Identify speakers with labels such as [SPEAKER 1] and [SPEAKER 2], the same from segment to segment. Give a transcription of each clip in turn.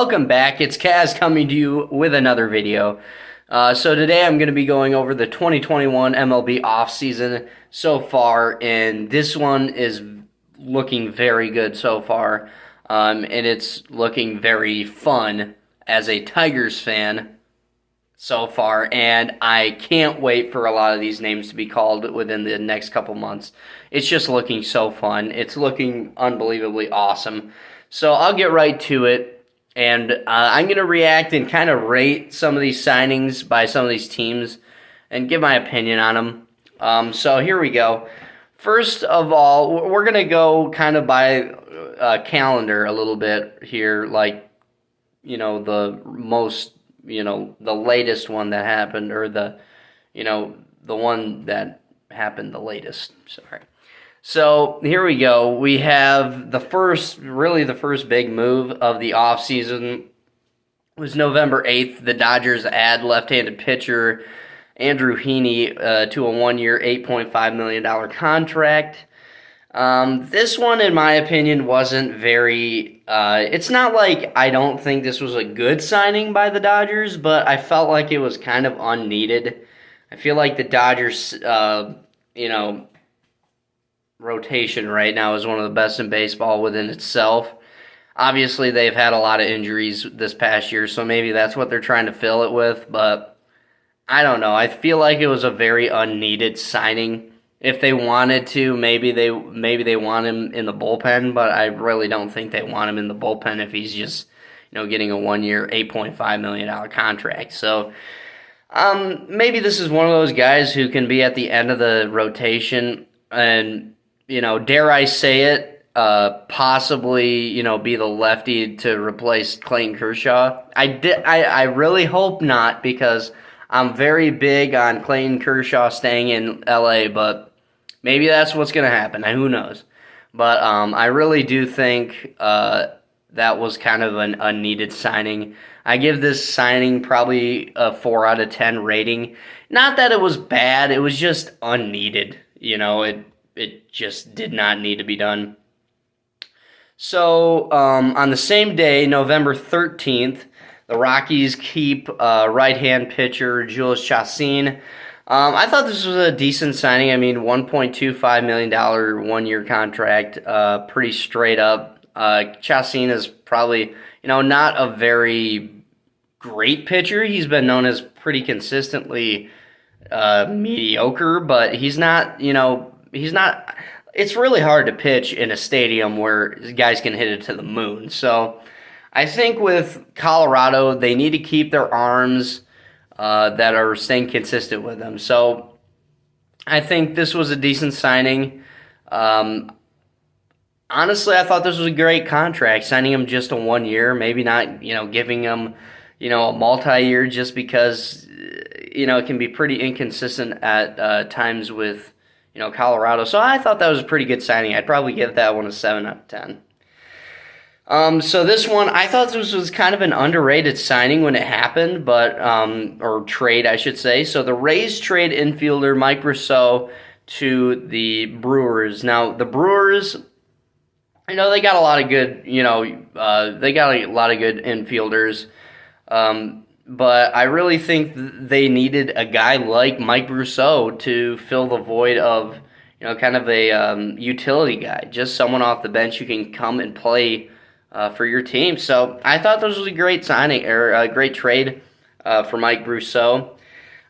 [SPEAKER 1] welcome back. It's Kaz coming to you with another video. So today I'm going to be going over the 2021 MLB offseason so far, and this one is looking very good so far, and it's looking very fun as a Tigers fan so far, and I can't wait for a lot of these names to be called within the next couple months. It's just looking so fun. It's looking unbelievably awesome. So I'll get right to it, and I'm going to react and kind of rate some of these signings by some of these teams and give my opinion on them. So here we go. First of all, we're going to go kind of by calendar a little bit here, like, the most, the latest one that happened, or the one that happened the latest. Sorry. So here we go. We have the first big move of the offseason was November 8th. The Dodgers add left-handed pitcher Andrew Heaney to a one-year, $8.5 million contract. This one, in my opinion, wasn't very... it's not like I don't think this was a good signing by the Dodgers, but I felt like it was kind of unneeded. I feel like the Dodgers, rotation right now is one of the best in baseball within itself. Obviously, they've had a lot of injuries this past year, so maybe that's what they're trying to fill it with, but I don't know. I feel like it was a very unneeded signing. If they wanted to, maybe they want him in the bullpen, but I really don't think they want him in the bullpen if he's just, getting a one-year, $8.5 million contract. So maybe this is one of those guys who can be at the end of the rotation and, dare I say it, possibly, be the lefty to replace Clayton Kershaw. I really hope not, because I'm very big on Clayton Kershaw staying in LA, but maybe that's what's going to happen. Who knows? But I really do think that was kind of an unneeded signing. I give this signing probably a 4 out of 10 rating. Not that it was bad. It was just unneeded. It just did not need to be done. So on the same day, November 13th, the Rockies keep right-hand pitcher Julius Chassin. I thought this was a decent signing. I mean, $1.25 million one-year contract, pretty straight up. Chassin is probably, not a very great pitcher. He's been known as pretty consistently mediocre, but he's not, it's really hard to pitch in a stadium where guys can hit it to the moon. So I think with Colorado, they need to keep their arms that are staying consistent with them. So I think this was a decent signing. Honestly, I thought this was a great contract, signing him just a 1 year, maybe not, giving him, a multi-year, just because, it can be pretty inconsistent at times with, Colorado. So I thought that was a pretty good signing. I'd probably give that one a 7 out of 10. So this one, I thought this was kind of an underrated signing when it happened, but, or trade, I should say. So the Rays trade infielder Mike Brousseau to the Brewers. Now, the Brewers, they got a lot of good, they got a lot of good infielders. But I really think they needed a guy like Mike Brousseau to fill the void of, kind of a utility guy, just someone off the bench who can come and play for your team. So I thought this was a great signing, or a great trade for Mike Brousseau.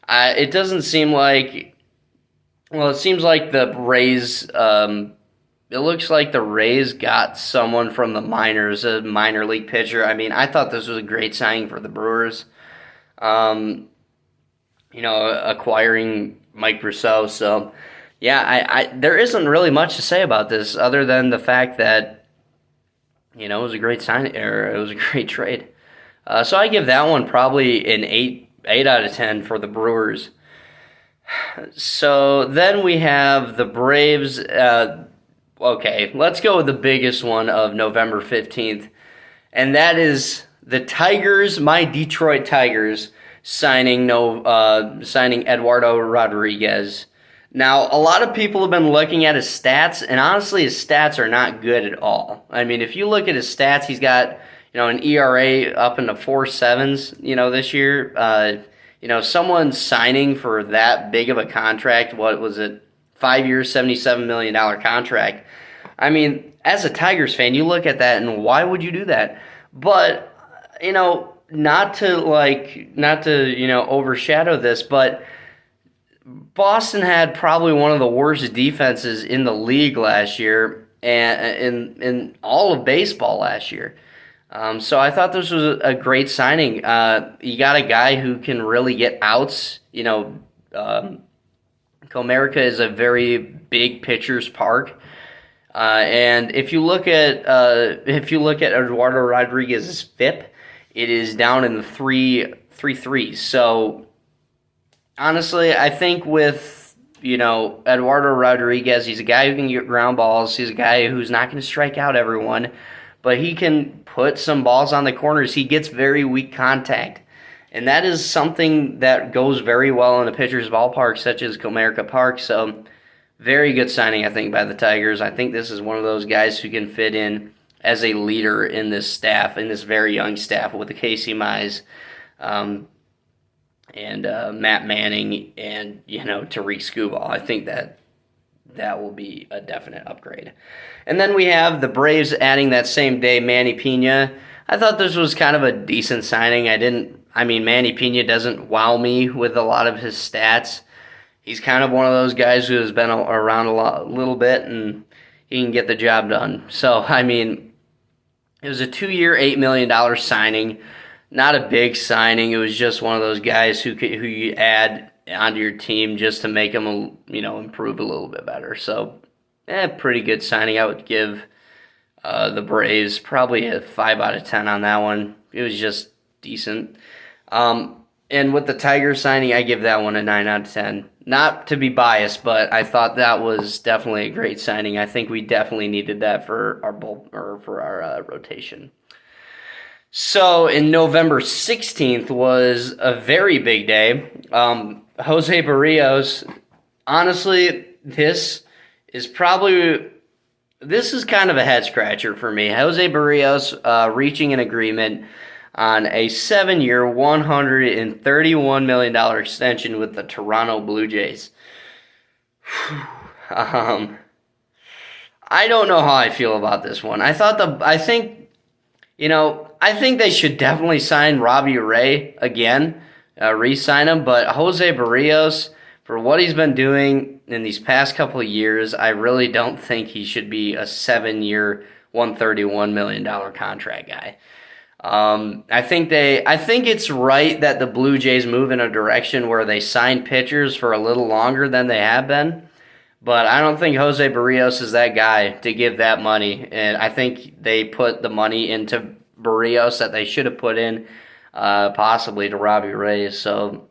[SPEAKER 1] It doesn't seem like, it seems like the Rays, it looks like the Rays got someone from the minors, a minor league pitcher. I mean, I thought this was a great signing for the Brewers. Acquiring Mike Brousseau. So, yeah, there isn't really much to say about this other than the fact that, it was a great sign, or it was a great trade. So I give that one probably an 8 out of 10 for the Brewers. So then we have the Braves. Okay, let's go with the biggest one of November 15th, and that is the Tigers, my Detroit Tigers, signing Eduardo Rodriguez. Now, a lot of people have been looking at his stats, and honestly, his stats are not good at all. I mean, if you look at his stats, he's got, an ERA up into 4.7s, this year. Someone signing for that big of a contract, what was it, 5 years, $77 million contract. I mean, as a Tigers fan, you look at that and why would you do that? But, not to overshadow this, but Boston had probably one of the worst defenses in the league last year and in all of baseball last year. So I thought this was a great signing. You got a guy who can really get outs. Comerica is a very big pitcher's park. And if you look at Eduardo Rodriguez's FIP, it is down in the 3.3. So honestly, I think with Eduardo Rodriguez, he's a guy who can get ground balls. He's a guy who's not going to strike out everyone, but he can put some balls on the corners. He gets very weak contact, and that is something that goes very well in a pitcher's ballpark such as Comerica Park. So very good signing, I think, by the Tigers. I think this is one of those guys who can fit in as a leader in this staff, in this very young staff with the Casey Mize, and Matt Manning, and Tariq Skubal. I think that will be a definite upgrade. And then we have the Braves adding that same day Manny Pena. I thought this was kind of a decent signing. Manny Pena doesn't wow me with a lot of his stats. He's kind of one of those guys who has been around a little bit, and he can get the job done. So, it was a 2-year, $8 million signing. Not a big signing. It was just one of those guys who you add onto your team just to make them, improve a little bit better. So, pretty good signing. I would give the Braves probably a 5 out of 10 on that one. It was just decent. And with the Tigers signing, I give that one a 9 out of 10. Not to be biased, but I thought that was definitely a great signing. I think we definitely needed that for our rotation. So, in November 16th was a very big day. Jose Barrios, honestly, this is kind of a head scratcher for me. Jose Barrios reaching an agreement on a 7-year, $131 million extension with the Toronto Blue Jays. I don't know how I feel about this one. I think they should definitely sign Robbie Ray again, re-sign him. But Jose Barrios, for what he's been doing in these past couple of years, I really don't think he should be a 7-year, $131 million contract guy. I think it's right that the Blue Jays move in a direction where they sign pitchers for a little longer than they have been. But I don't think Jose Barrios is that guy to give that money. And I think they put the money into Barrios that they should have put in possibly to Robbie Ray. So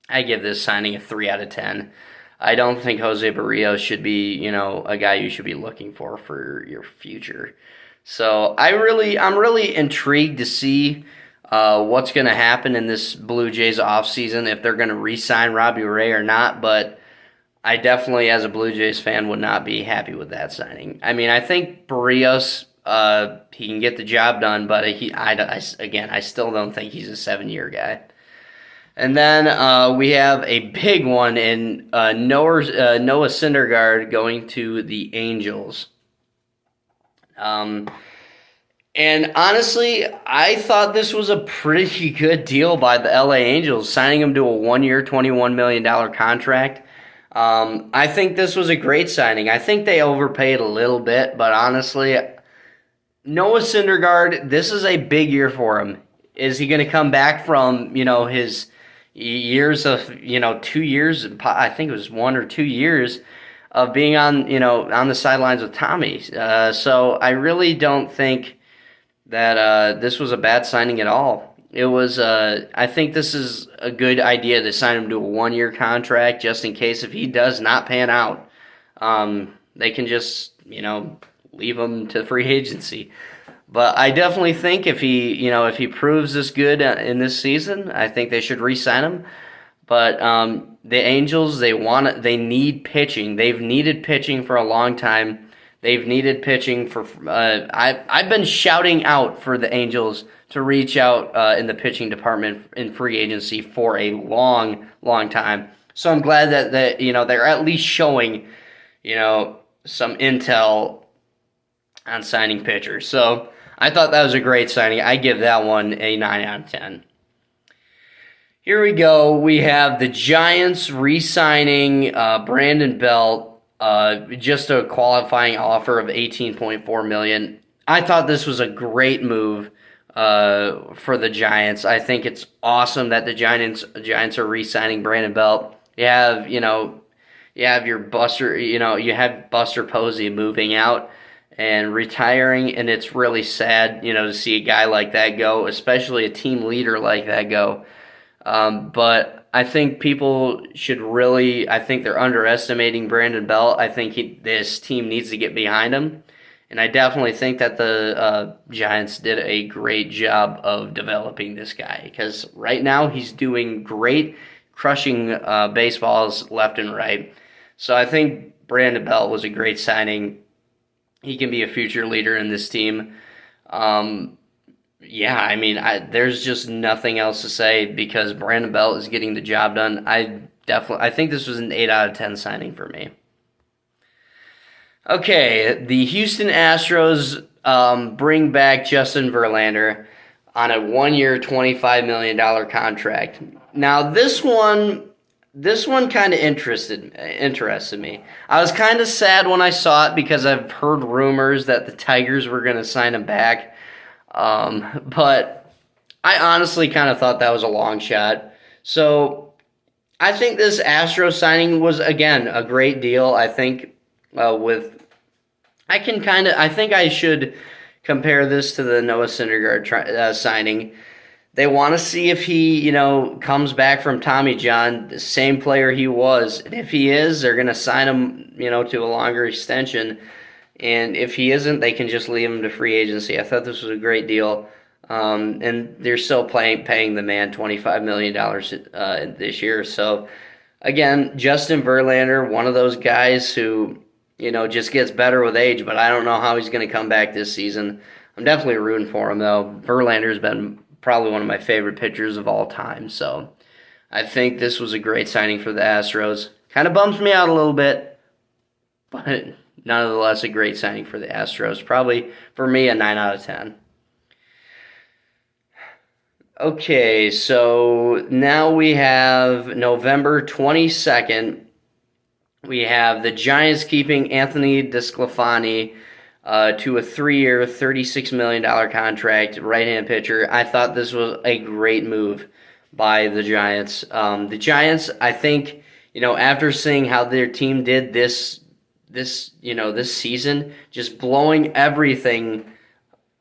[SPEAKER 1] I give this signing a 3 out of 10. I don't think Jose Barrios should be, a guy you should be looking for your future. So I'm really intrigued to see what's going to happen in this Blue Jays offseason, if they're going to re-sign Robbie Ray or not. But I definitely, as a Blue Jays fan, would not be happy with that signing. I think Barrios, he can get the job done, but I still don't think he's a 7-year guy. And then we have a big one in Noah Syndergaard going to the Angels. And honestly, I thought this was a pretty good deal by the LA Angels, signing him to a 1-year, $21 million contract. I think this was a great signing. I think they overpaid a little bit, but honestly, Noah Syndergaard, this is a big year for him. Is he going to come back from, his years of, 2 years, I think it was 1 or 2 years, of being on the sidelines with Tommy. So I really don't think that this was a bad signing at all. It was, I think this is a good idea to sign him to a 1-year contract just in case if he does not pan out. They can just, leave him to free agency. But I definitely think if he proves this good in this season, I think they should re-sign him. But the Angels, they need pitching. They've needed pitching for a long time. They've needed pitching for. I've been shouting out for the Angels to reach out in the pitching department in free agency for a long, long time. So I'm glad that they're at least showing some intel on signing pitchers. So I thought that was a great signing. I give that one a 9 out of 10. Here we go. We have the Giants re-signing Brandon Belt. Just a qualifying offer of $18.4 million. I thought this was a great move for the Giants. I think it's awesome that the Giants are re-signing Brandon Belt. You have your Buster. You have Buster Posey moving out and retiring, and it's really sad, to see a guy like that go, especially a team leader like that go. But I think people should I think they're underestimating Brandon Belt. I think this team needs to get behind him. And I definitely think that the Giants did a great job of developing this guy. Because right now he's doing great, crushing baseballs left and right. So I think Brandon Belt was a great signing. He can be a future leader in this team. There's just nothing else to say because Brandon Belt is getting the job done. I think this was an 8 out of 10 signing for me. Okay, the Houston Astros bring back Justin Verlander on a 1-year, $25 million contract. Now this one kind of interested me. I was kind of sad when I saw it because I've heard rumors that the Tigers were going to sign him back. But I honestly kind of thought that was a long shot. So I think this Astro signing was, again, a great deal. I think I think I should compare this to the Noah Syndergaard signing. They want to see if he, comes back from Tommy John, the same player he was. And if he is, they're going to sign him, to a longer extension. And if he isn't, they can just leave him to free agency. I thought this was a great deal. And they're still paying the man $25 million this year. So, again, Justin Verlander, one of those guys who, just gets better with age. But I don't know how he's going to come back this season. I'm definitely rooting for him, though. Verlander's been probably one of my favorite pitchers of all time. So, I think this was a great signing for the Astros. Kind of bums me out a little bit. But nonetheless, a great signing for the Astros. Probably, for me, a 9 out of 10. Okay, so now we have November 22nd. We have the Giants keeping Anthony DeSclafani to a 3-year, $36 million contract, right-hand pitcher. I thought this was a great move by the Giants. The Giants, I think, after seeing how their team did this season, just blowing everything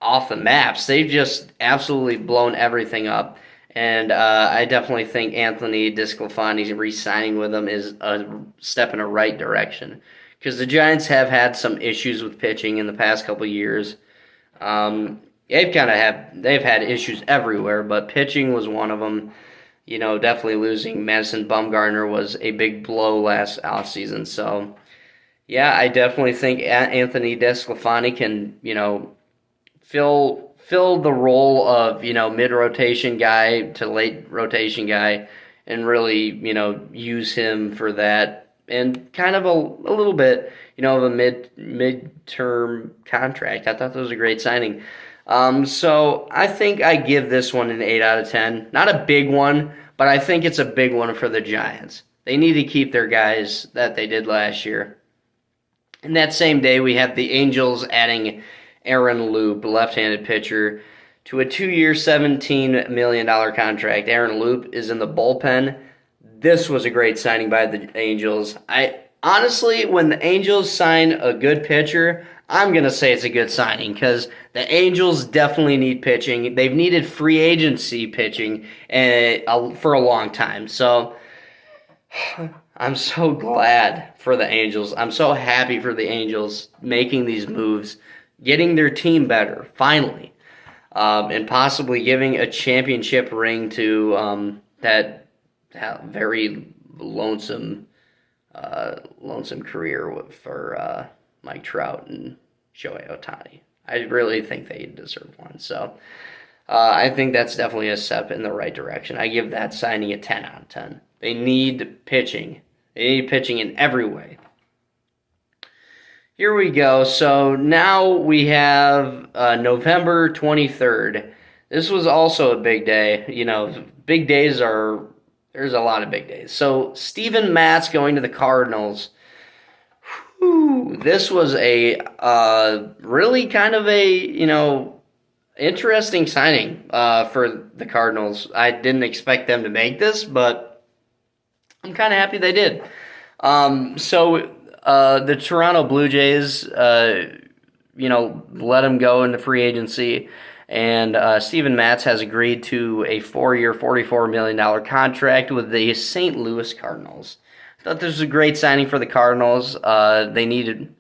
[SPEAKER 1] off the maps. They've just absolutely blown everything up. And I definitely think Anthony DeSclafani re-signing with them is a step in the right direction. Because the Giants have had some issues with pitching in the past couple of years. They've had issues everywhere, but pitching was one of them. Definitely losing Madison Bumgarner was a big blow last offseason. So, yeah, I definitely think Anthony DeSclafani can, fill the role of, mid-rotation guy to late rotation guy and really, use him for that and kind of a little bit, of a mid-term contract. I thought that was a great signing. So I think I give this one an 8 out of 10. Not a big one, but I think it's a big one for the Giants. They need to keep their guys that they did last year. And that same day, we have the Angels adding Aaron Loup, left-handed pitcher, to a 2-year, $17 million contract. Aaron Loup is in the bullpen. This was a great signing by the Angels. Honestly, when the Angels sign a good pitcher, I'm going to say it's a good signing because the Angels definitely need pitching. They've needed free agency pitching for a long time. So I'm so glad for the Angels. I'm so happy for the Angels making these moves, getting their team better, finally, and possibly giving a championship ring to that very lonesome career for Mike Trout and Shohei Ohtani. I really think they deserve one. So I think that's definitely a step in the right direction. I give that signing a 10 out of 10. They need pitching. They need pitching in every way. Here we go. So now we have November 23rd. This was also a big day. You know, big days are, there's a lot of big days. So Steven Matz going to the Cardinals. Whew, this was a really kind of a, you know, interesting signing for the Cardinals. I didn't expect them to make this, but I'm kind of happy they did. The Toronto Blue Jays, you know, let him go into free agency, and Steven Matz has agreed to a 4-year, $44 million contract with the St. Louis Cardinals. I thought this was a great signing for the Cardinals. They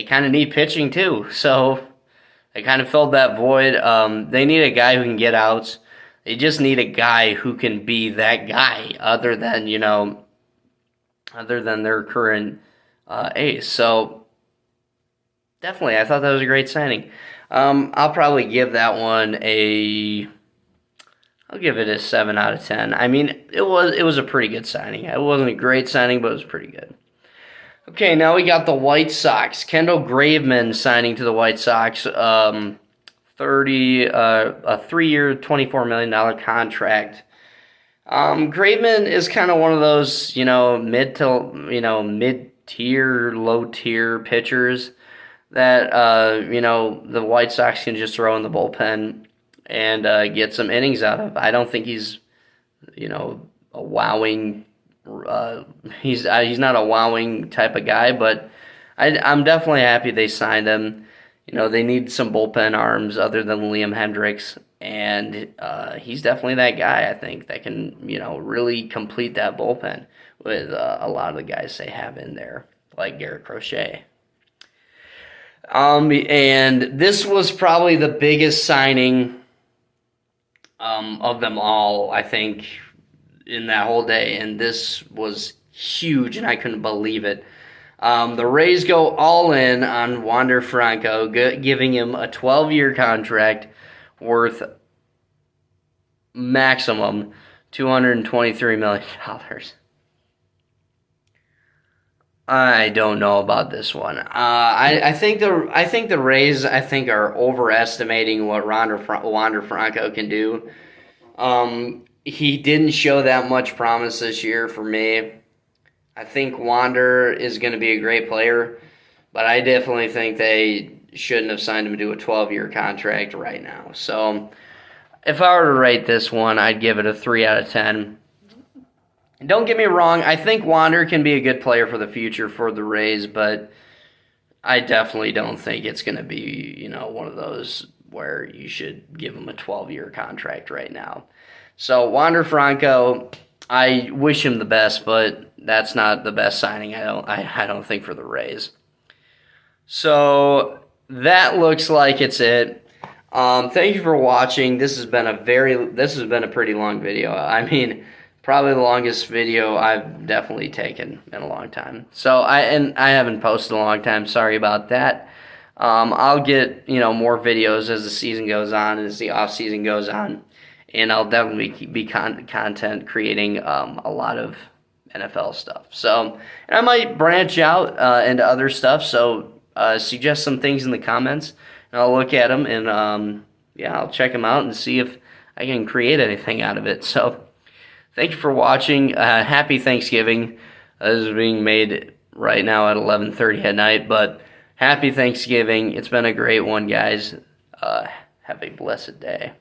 [SPEAKER 1] kind of need pitching too, so they kind of filled that void. They need a guy who can get outs. They just need a guy who can be that guy, other than their current ace. So definitely, I thought that was a great signing. I'll probably give that one I'll give it a 7 out of 10. I mean, it was a pretty good signing. It wasn't a great signing, but it was pretty good. Okay, now we got the White Sox. Kendall Graveman signing to the White Sox. A 3-year, $24 million contract. Graveman is kind of one of those, mid-tier, low-tier pitchers that, the White Sox can just throw in the bullpen and get some innings out of. I don't think he's, a wowing. He's not a wowing type of guy, but I'm definitely happy they signed him. They need some bullpen arms other than Liam Hendricks, and he's definitely that guy, I think, that can, really complete that bullpen with a lot of the guys they have in there, like Garrett Crochet. And this was probably the biggest signing of them all, I think, in that whole day, and this was huge, and I couldn't believe it. The Rays go all in on Wander Franco, giving him a 12-year contract worth maximum $223 million. I don't know about this one. I think the Rays are overestimating what Wander Franco can do. He didn't show that much promise this year for me. I think Wander is going to be a great player, but I definitely think they shouldn't have signed him to a 12-year contract right now. So if I were to rate this one, I'd give it a 3 out of 10. Don't get me wrong, I think Wander can be a good player for the future for the Rays, but I definitely don't think it's going to be, one of those where you should give him a 12-year contract right now. So Wander Franco, I wish him the best, but that's not the best signing, I don't think, for the Rays. So that looks like it's it. Thank you for watching. This has been a pretty long video. I mean, probably the longest video I've definitely taken in a long time. So I haven't posted in a long time. Sorry about that. I'll get more videos as the season goes on, as the off season goes on, and I'll definitely be content creating a lot of NFL stuff. So, and I might branch out into other stuff. So suggest some things in the comments, and I'll look at them, and I'll check them out and see if I can create anything out of it. So thank you for watching. Happy Thanksgiving. This is being made right now at 11:30 at night, but happy Thanksgiving. It's been a great one, guys. Have a blessed day.